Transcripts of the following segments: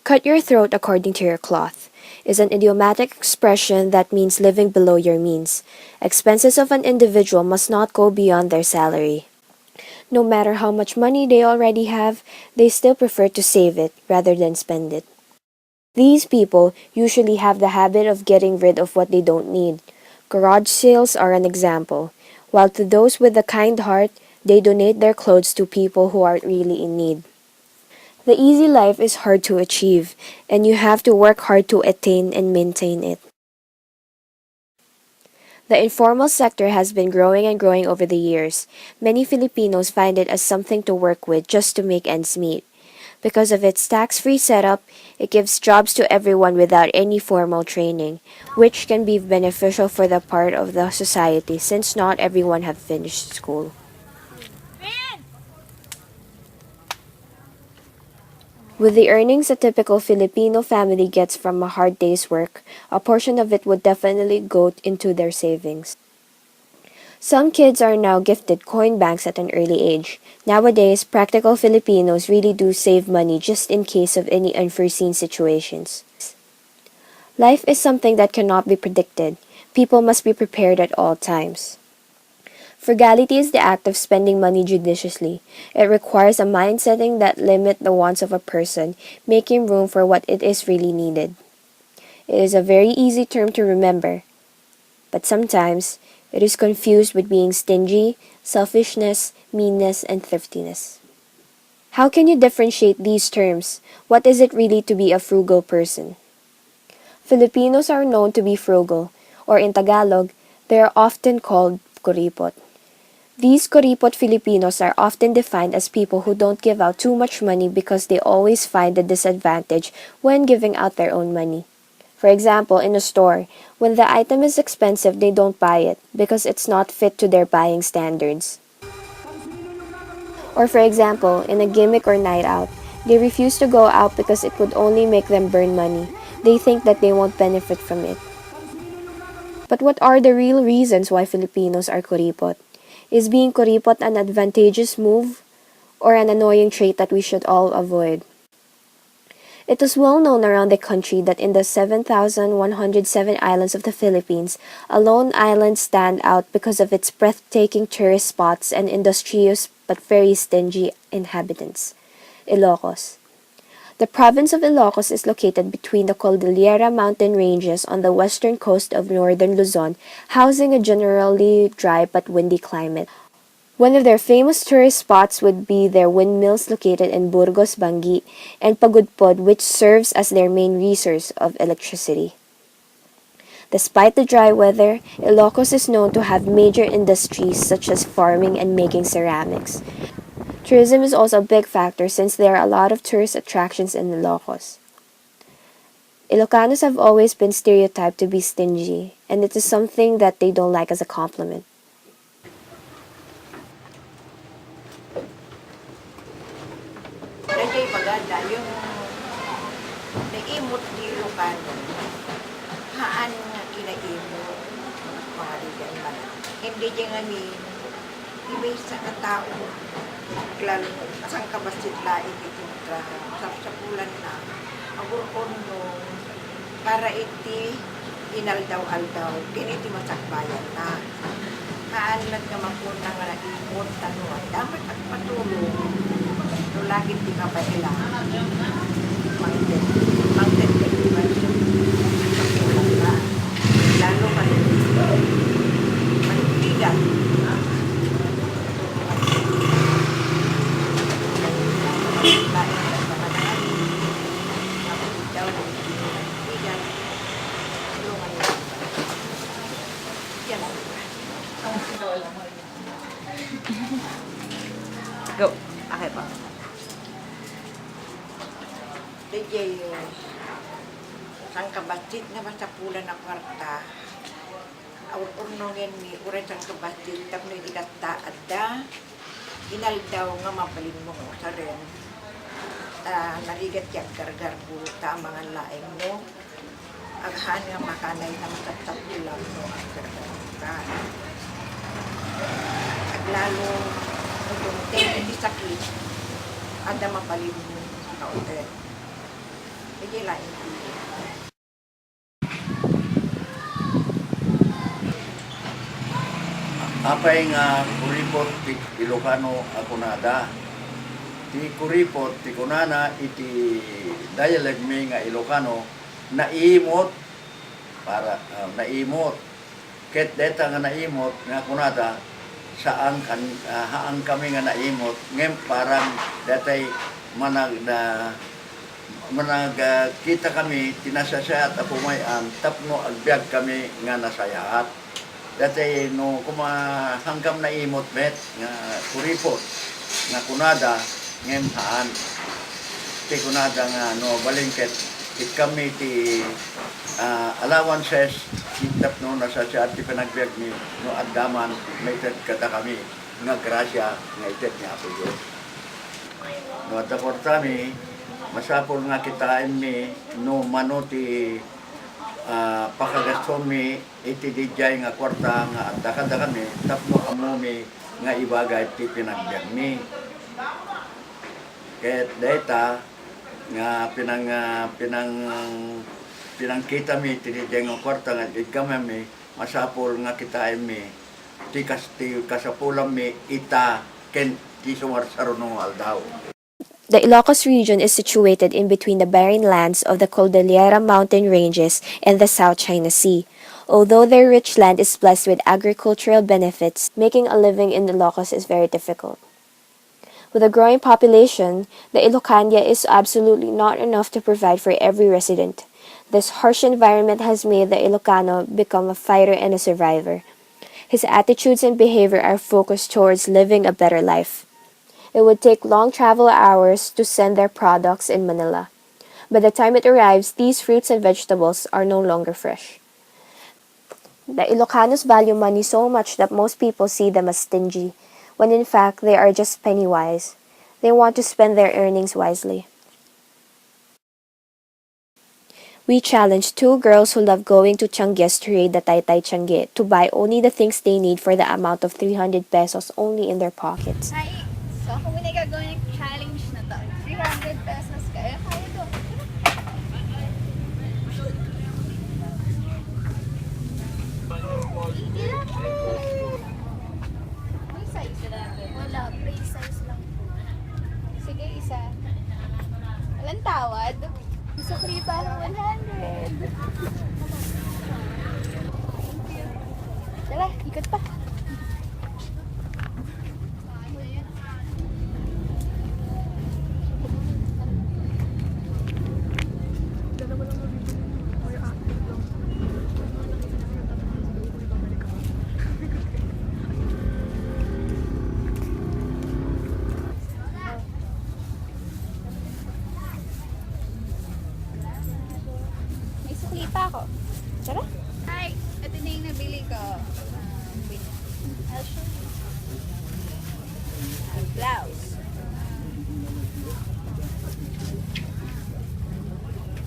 Cut your throat according to your cloth is an idiomatic expression that means living below your means. Expenses of an individual must not go beyond their salary. No matter how much money they already have, they still prefer to save it rather than spend it. These people usually have the habit of getting rid of what they don't need. Garage sales are an example. While to those with a kind heart, they donate their clothes to people who are really in need. The easy life is hard to achieve, and you have to work hard to attain and maintain it. The informal sector has been growing and growing over the years. Many Filipinos find it as something to work with just to make ends meet. Because of its tax-free setup, it gives jobs to everyone without any formal training, which can be beneficial for the part of the society since not everyone have finished school. With the earnings a typical Filipino family gets from a hard day's work, a portion of it would definitely go into their savings. Some kids are now gifted coin banks at an early age. Nowadays, practical Filipinos really do save money just in case of any unforeseen situations. Life is something that cannot be predicted. People must be prepared at all times. Frugality is the act of spending money judiciously. It requires a mindsetting that limit the wants of a person, making room for what it is really needed. It is a very easy term to remember, but sometimes it is confused with being stingy, selfishness, meanness, and thriftiness. How can you differentiate these terms? What is it really to be a frugal person? Filipinos are known to be frugal, or in Tagalog, they are often called Kuripot. These Kuripot Filipinos are often defined as people who don't give out too much money because they always find the disadvantage when giving out their own money. For example, in a store, when the item is expensive, they don't buy it because it's not fit to their buying standards. Or for example, in a gimmick or night out, they refuse to go out because it would only make them burn money. They think that they won't benefit from it. But what are the real reasons why Filipinos are kuripot? Is being kuripot an advantageous move or an annoying trait that we should all avoid? It is well known around the country that in the 7,107 islands of the Philippines, a lone island stand out because of its breathtaking tourist spots and industrious but very stingy inhabitants, Ilocos. The province of Ilocos is located between the Cordillera mountain ranges on the western coast of northern Luzon, housing a generally dry but windy climate. One of their famous tourist spots would be their windmills located in Burgos, Bangi, and Pagudpod, which serves as their main resource of electricity. Despite the dry weather, Ilocos is known to have major industries such as farming and making ceramics. Tourism is also a big factor since there are a lot of tourist attractions in Ilocos. Ilocanos have always been stereotyped to be stingy, and it is something that they don't like as a compliment. Nandiyan maganda yung naimot di Ilocano. Haan nga kinaimot. Mga diyan man. Hindi dyan ngamin. Ibig sa katao. Lalo, asang kabasit laing itong sa pulan na. Agurkon no. Para iti inaldaw-aldaw. Kiniti masakbayan na. Haan lang naman po na nga naimot. Tanuan. Dapat at patulong. So, lagi di ka pa ilang mountain activation sa kulang na. Lalo manitigan. Lain na sa manahal. Ako daw manitigan. Tulungan lang. Yan lang. Go. Okay pa. DJ, sang kabatit nga basta pula na kwarta, urnongin mi, uray sang kabatit, tapno idata adda, inaldaw nga mapalin mo sa rin, narigat yan gargar po, mga laing mo, aghan nga makanay na matatapulang mo, ang gargar ka. Aglalo, kung hindi sakit, adda mapalin mo, kaunti. Deala. Apay nga kuripot ti Ilocano ako nada. Ti kuripot ti kunana iti dialect mi nga Ilocano naimot para naimot. Ket deta nga naimot nga kunada saan haan kami nga naimot ngem parang datay kita kami tinasasayat ako mayan tapno agbyag kami nga nasayaat. Dati no hanggang naimot met nga kuripot nga kunada ngem haan ti kunada nga no balingket it kami ti allowances itap no nasa siya ti panagbiag ni no addaman may ted kata kami nga grasya nga ited ni Apo Diyos. No at kami masapol nga kitain mi no mano ti pakagaston mi iti dijay nga kwarta nga adda kami tapno amo mi nga ibagay ti pinagbiag mi. Ket data nga pinangkita mi ti dijay nga kwarta nga kami mi masapol nga kitain mi ti kasapulam mi ita ken ti sumarsaruno aldaw. The Ilocos region is situated in between the barren lands of the Cordillera mountain ranges and the South China Sea. Although their rich land is blessed with agricultural benefits, making a living in Ilocos is very difficult. With a growing population, the Ilocania is absolutely not enough to provide for every resident. This harsh environment has made the Ilocano become a fighter and a survivor. His attitudes and behavior are focused towards living a better life. It would take long travel hours to send their products in Manila. By the time it arrives, these fruits and vegetables are no longer fresh. The Ilocanos value money so much that most people see them as stingy, when in fact they are just penny wise. They want to spend their earnings wisely. We challenged two girls who love going to Changias to raid the Taytay Changi to buy only the things they need for the amount of 300 pesos only in their pockets. Hi! So, kung may nagagawin yung challenge na to, 300 pesos kaya kaya to. May size natin? Wala, free size lang po. Sige, isa. Walang tawad? Gusto ko rin parang 100. Tara, ikot pa. May sukli pa ako. Tara. Hi! Ito na yung nabili ko. Wait. I'll show you. Blouse.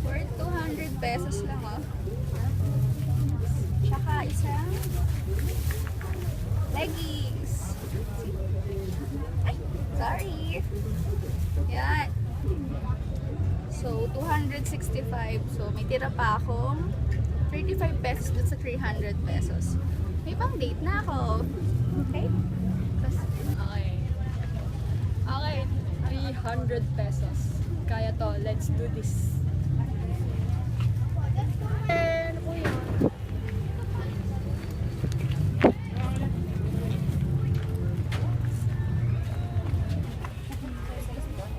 For 200 pesos lang, oh. Tsaka isang leggings. Ay! Sorry! Yan. So, 265. So, may tira pa akong 35 pesos dun sa 300 pesos. May pang date na ako. Okay? Okay. Okay. 300 pesos. Kaya to. Let's do this. Ano po yun?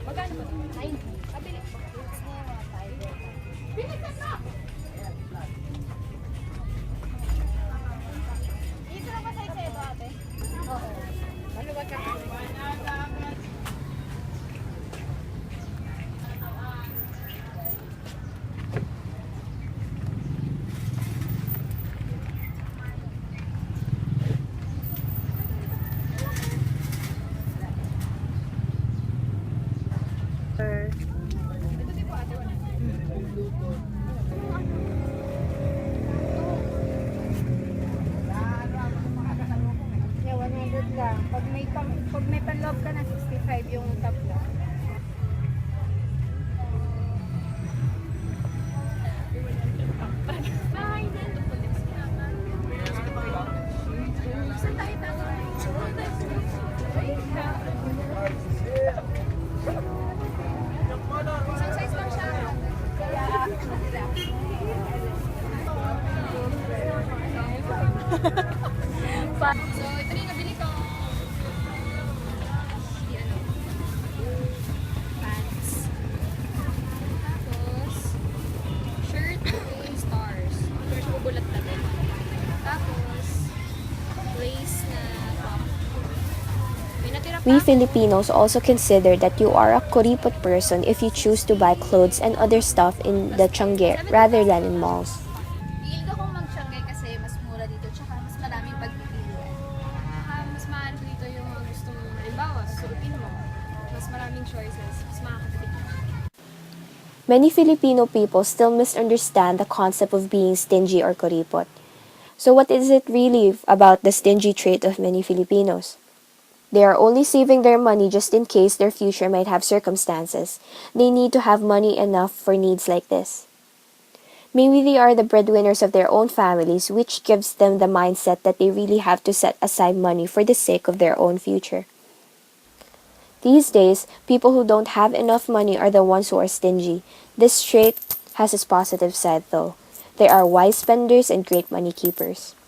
Magkano ba? 9. Pabili ko. Bili ka na! Dito na ba sa ito, ate? Oo. Ano ba ka? So, ito rin nabili ko. Yung ano, pants. Tapos, shirt with stars. Pero siya bubulat na din. Tapos, lace na top. May natira pa We ako. Filipinos also consider that you are a kuripot person if you choose to buy clothes and other stuff in the Tiangge rather than in malls. Hilig akong mag-Tiangge kasi mas mura dito tsaka mas maraming pagpipilian. Mas mahal ko dito yung mga gusto mo. Halimbawa, susuotin mo. Mas maraming choices. Mas makakatipid ka. Many Filipino people still misunderstand the concept of being stingy or kuripot. So what is it really about the stingy trait of many Filipinos? They are only saving their money just in case their future might have circumstances. They need to have money enough for needs like this. Maybe they are the breadwinners of their own families, which gives them the mindset that they really have to set aside money for the sake of their own future. These days, people who don't have enough money are the ones who are stingy. This trait has its positive side though. They are wise spenders and great money keepers.